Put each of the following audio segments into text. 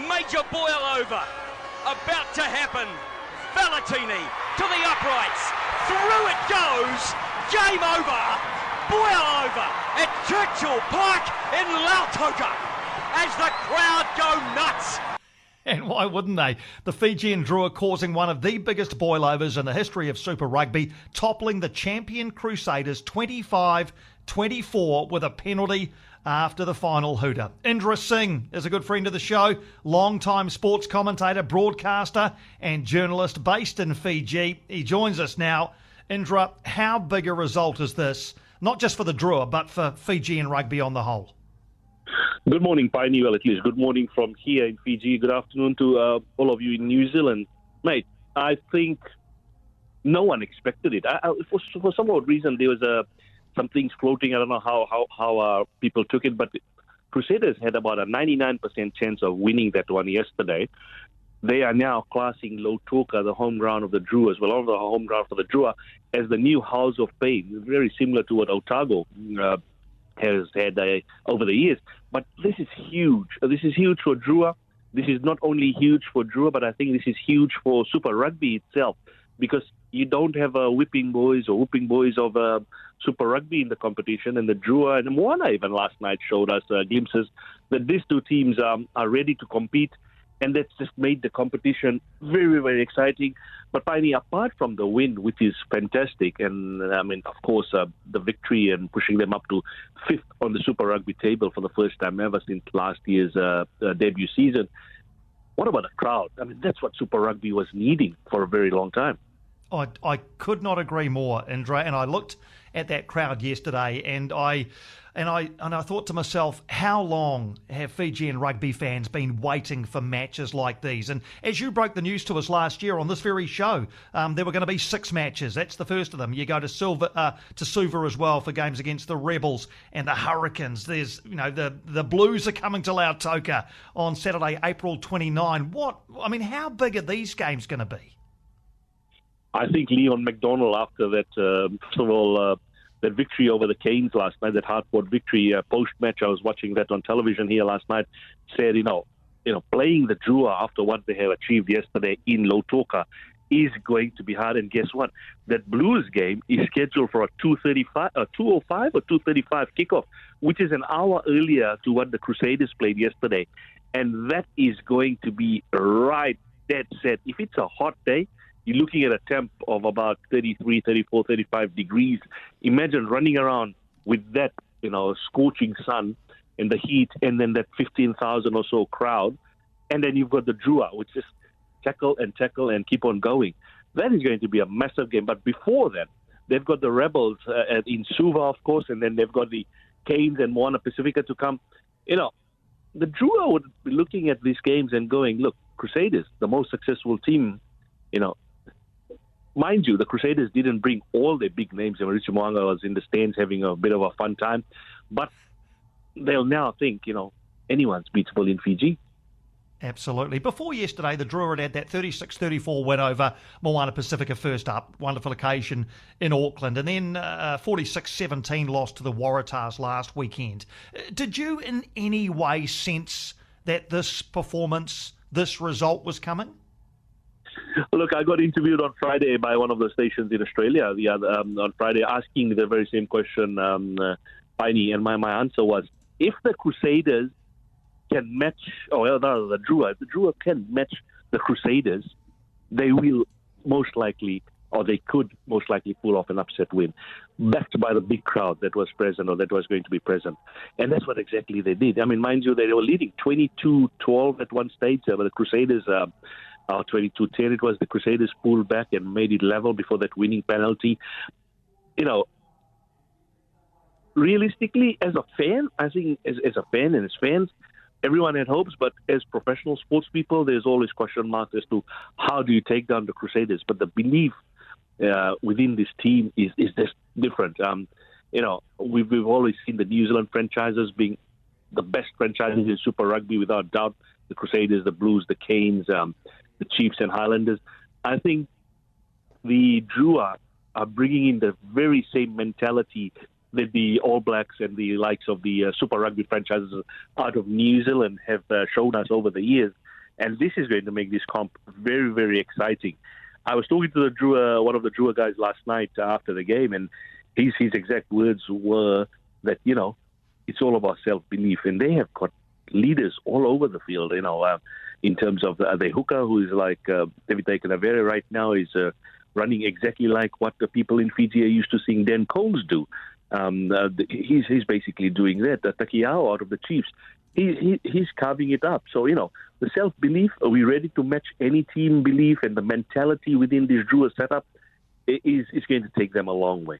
Major boil over. About to happen. Valentini to the uprights. Through it goes. Game over. Boil over at Churchill Park in Lautoka as the crowd go nuts. And why wouldn't they? The Fijian Drua causing one of the biggest boilovers in the history of Super Rugby, toppling the champion Crusaders 25-24 with a penalty after the final hooter. Indra Singh is a good friend of the show, long-time sports commentator, broadcaster and journalist based in Fiji. He joins us now. Indra, how big a result is this, not just for the Drua, but for Fijian rugby on the whole? Good morning, Piney. Well, at least good morning from here in Fiji. Good afternoon to all of you in New Zealand. Mate, I think no one expected it. For some odd reason, there was some things floating. I don't know how people took it, but Crusaders had about a 99% chance of winning that one yesterday. They are now classing Lautoka, the home ground of the Drua, as well as the home ground for the Drua, as the new house of pain, very similar to what Otago has had over the years. But this is huge. This is huge for Drua. This is not only huge for Drua, but I think this is huge for Super Rugby itself, because you don't have whipping boys of Super Rugby in the competition. And the Drua and Moana even last night showed us glimpses that these two teams are ready to compete. And that's just made the competition very, very exciting. But Piney, apart from the win, which is fantastic, and I mean, of course, the victory and pushing them up to 5th on the Super Rugby table for the first time ever since last year's debut season. What about the crowd? I mean, that's what Super Rugby was needing for a very long time. I could not agree more, Indra. And I looked at that crowd yesterday, and I thought to myself, how long have Fijian rugby fans been waiting for matches like these? And as you broke the news to us last year on this very show, there were going to be 6 matches. That's the first of them. You go to Suva as well for games against the Rebels and the Hurricanes. There's, the Blues are coming to Lautoka on Saturday, April 29. How big are these games going to be? I think Leon McDonald, after that, first of all, that victory over the Canes last night, that hard-fought victory post-match, I was watching that on television here last night, said, playing the Drua after what they have achieved yesterday in Lautoka is going to be hard. And guess what? That Blues game is scheduled for a 2:05 or 2:35 kickoff, which is an hour earlier to what the Crusaders played yesterday. And that is going to be right dead set. If it's a hot day, you're looking at a temp of about 33, 34, 35 degrees. Imagine running around with that, scorching sun and the heat, and then that 15,000 or so crowd. And then you've got the Drua, which is tackle and keep on going. That is going to be a massive game. But before that, they've got the Rebels in Suva, of course, and then they've got the Canes and Moana Pacifica to come. The Drua would be looking at these games and going, look, Crusaders, the most successful team, Mind you, the Crusaders didn't bring all their big names, and Richie Moanga was in the stands having a bit of a fun time. But they'll now think, anyone's beatable in Fiji. Absolutely. Before yesterday, the Drua had that 36-34 win over Moana Pacifica first up. Wonderful occasion in Auckland. And then 46-17 loss to the Waratahs last weekend. Did you in any way sense that this performance, this result was coming? Look, I got interviewed on Friday by one of the stations in Australia on Friday, asking the very same question, Piney, and my answer was, if the Crusaders can match, the Drua can match the Crusaders, they will most likely, or they could most likely pull off an upset win, backed by the big crowd that was present or that was going to be present. And that's what exactly they did. I mean, mind you, they were leading 22-12 at one stage, but the Crusaders... 22-10, it was the Crusaders pulled back and made it level before that winning penalty. Realistically, as a fan, I think as a fan and as fans, everyone had hopes, but as professional sports people, there's always question marks as to how do you take down the Crusaders. But the belief within this team is just different. We've always seen the New Zealand franchises being the best franchises in Super Rugby, without doubt. The Crusaders, the Blues, the Canes, the Chiefs and Highlanders. I think the Drua are bringing in the very same mentality that the All Blacks and the likes of the Super Rugby franchises out of New Zealand have shown us over the years. And this is going to make this comp very, very exciting. I was talking to the Drua, one of the Drua guys last night after the game, and his exact words were that, it's all about self-belief. And they have got leaders all over the field, in terms of the hooker, who is like David Takenavere right now, is running exactly like what the people in Fiji are used to seeing Dan Coles do. He's basically doing that. Takiao out of the Chiefs, he's carving it up. So, the self-belief, are we ready to match any team belief, and the mentality within this Drua setup is going to take them a long way.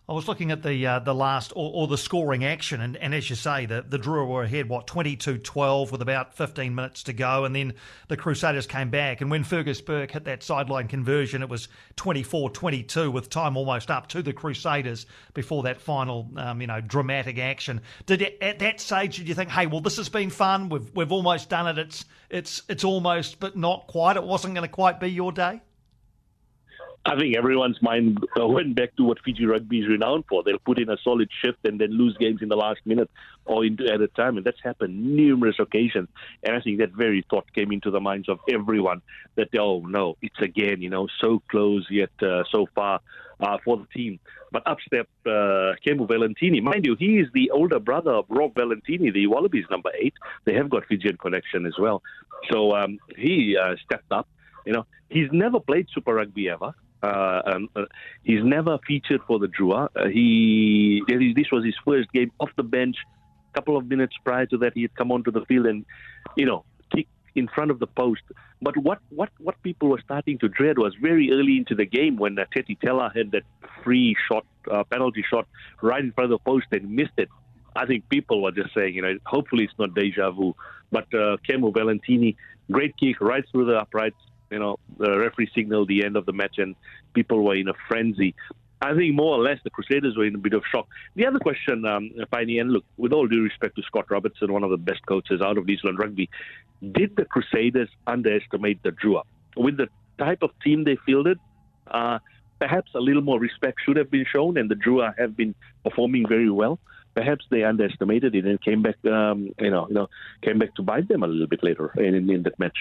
I was looking at the last or the scoring action, and as you say, the Drua were ahead 22-12 with about 15 minutes to go, and then the Crusaders came back, and when Fergus Burke hit that sideline conversion, it was 24-22 with time almost up to the Crusaders before that final dramatic action. At that stage did you think, hey, well, this has been fun, we've almost done it, it's almost but not quite, it wasn't going to quite be your day? I think everyone's mind went back to what Fiji Rugby is renowned for. They'll put in a solid shift and then lose games in the last minute or at a time. And that's happened numerous occasions. And I think that very thought came into the minds of everyone that, oh, no, it's again, so close yet so far for the team. But up step Kemu Valentini. Mind you, he is the older brother of Rob Valentini, the Wallabies number 8. They have got Fijian connection as well. So he stepped up. He's never played Super Rugby ever. He's never featured for the Drua. This was his first game off the bench. A couple of minutes prior to that, he had come onto the field and, kicked in front of the post. But what people were starting to dread was very early into the game when Teti Tela had that free shot, penalty shot right in front of the post and missed it. I think people were just saying, hopefully it's not deja vu. But Kemu Valentini, great kick right through the uprights. The referee signaled the end of the match and people were in a frenzy. I think more or less the Crusaders were in a bit of shock. The other question, Piney, and look, with all due respect to Scott Robertson, one of the best coaches out of New Zealand rugby, did the Crusaders underestimate the Drua? With the type of team they fielded, perhaps a little more respect should have been shown, and the Drua have been performing very well. Perhaps they underestimated it and came back, came back to bite them a little bit later in that match.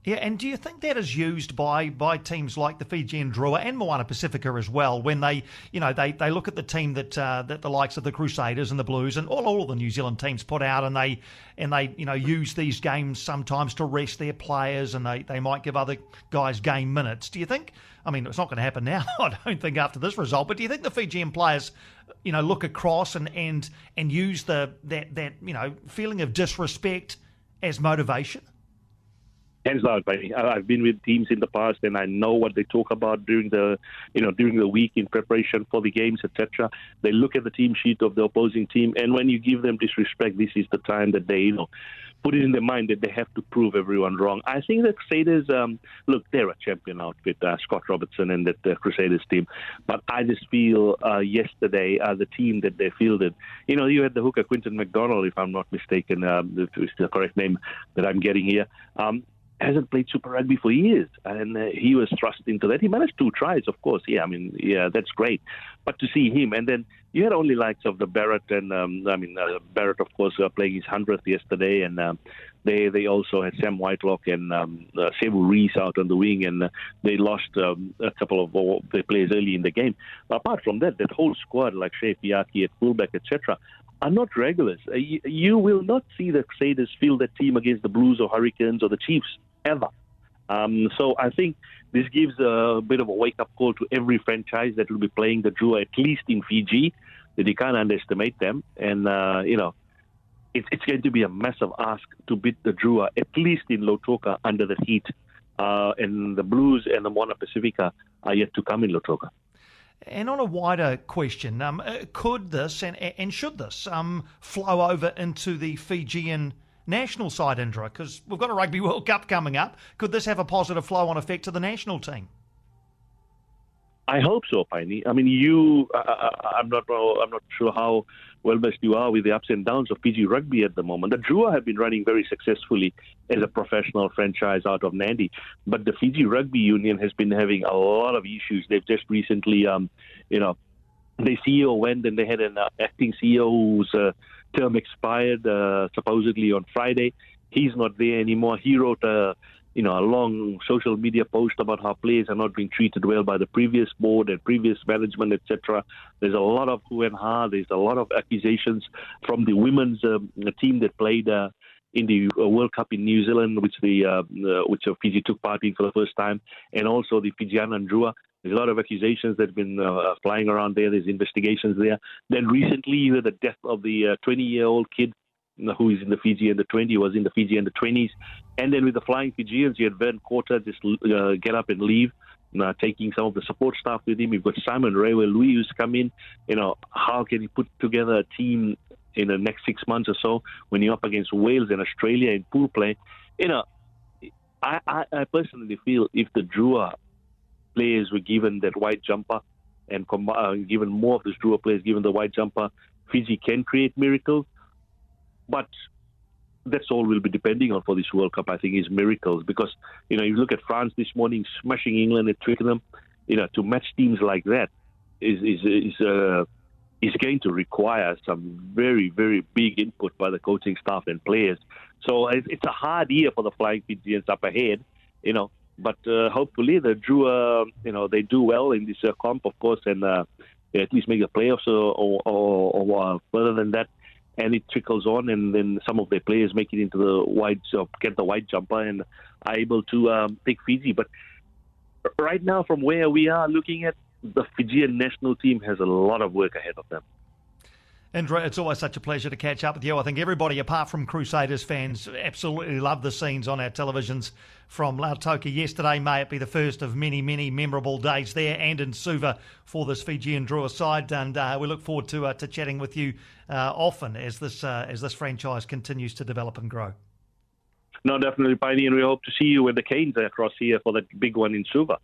Yeah, and do you think that is used by teams like the Fijian Drua and Moana Pacifica as well, when they look at the team that the likes of the Crusaders and the Blues and all of the New Zealand teams put out, and they use these games sometimes to rest their players, and they might give other guys game minutes. Do you think? I mean, it's not going to happen now, I don't think, after this result. But do you think the Fijian players, look across and use that feeling of disrespect as motivation? Hands down, Piney. I've been with teams in the past, and I know what they talk about during the week in preparation for the games, etc. They look at the team sheet of the opposing team, and when you give them disrespect, this is the time that they, put it in their mind that they have to prove everyone wrong. I think the Crusaders, look, they're a champion outfit, Scott Robertson and that Crusaders team. But I just feel yesterday, the team that they fielded, you had the hooker Quinton McDonald, if I'm not mistaken, is the correct name that I'm getting here. Hasn't played Super Rugby for years, and he was thrust into that. He managed 2 tries, of course. Yeah, that's great. But to see him, and then you had only likes of the Barrett, and Barrett, of course, playing his 100th yesterday, and they also had Sam Whitelock and Sevu Rees out on the wing, and they lost a couple of the players early in the game. But apart from that whole squad, like Shea Fiaki at fullback, etc., are not regulars. You will not see the Crusaders field that team against the Blues or Hurricanes or the Chiefs, ever. So I think this gives a bit of a wake-up call to every franchise that will be playing the Drua, at least in Fiji, that you can't underestimate them. And, it's going to be a massive ask to beat the Drua, at least in Lautoka, under the heat. And the Blues and the Moana Pacifica are yet to come in Lautoka. And on a wider question, could this and should this flow over into the Fijian national side, Indra? Because we've got a Rugby World Cup coming up. Could this have a positive flow-on effect to the national team? I hope so, Piney. I mean, I'm not sure how well-versed you are with the ups and downs of Fiji Rugby at the moment. The Drua have been running very successfully as a professional franchise out of Nadi, but the Fiji Rugby Union has been having a lot of issues. They've just recently, the CEO went, and they had an acting CEO whose term expired supposedly on Friday. He's not there anymore. He wrote a long social media post about how players are not being treated well by the previous board and previous management, etc. There's a lot of who and ha. There's a lot of accusations from the women's team that played in the World Cup in New Zealand, which Fiji took part in for the first time, and also the Fijian and Drua. There's a lot of accusations that have been flying around there. There's investigations there. Then recently, you had the death of the 20-year-old kid who is in the Fiji under 20, was in the Fiji under 20s. And then with the Flying Fijians, you had Vern Cotter just get up and leave, taking some of the support staff with him. You've got Simon Rewa-Lui who's come in. How can he put together a team in the next 6 months or so when you're up against Wales and Australia in pool play? I personally feel if the Drua players were given that white jumper and given more of the Drua players given the white jumper, Fiji can create miracles. But that's all we'll be depending on for this World Cup, I think, is miracles. Because, you look at France this morning smashing England at Twickenham, to match teams like that is going to require some very, very big input by the coaching staff and players. So it's a hard year for the Flying Fijians up ahead, But hopefully the Drua, they do well in this comp, of course, and they at least make the playoffs or further than that. And it trickles on, and then some of their players make it into get the white jumper, and are able to take Fiji. But right now, from where we are looking at, the Fijian national team has a lot of work ahead of them. Indra, it's always such a pleasure to catch up with you. I think everybody, apart from Crusaders fans, absolutely love the scenes on our televisions from Lautoka yesterday. May it be the first of many, many memorable days there and in Suva for this Fijian Drua side. And we look forward to chatting with you often as this franchise continues to develop and grow. No, definitely, Piney, and we hope to see you when the Canes are across here for that big one in Suva.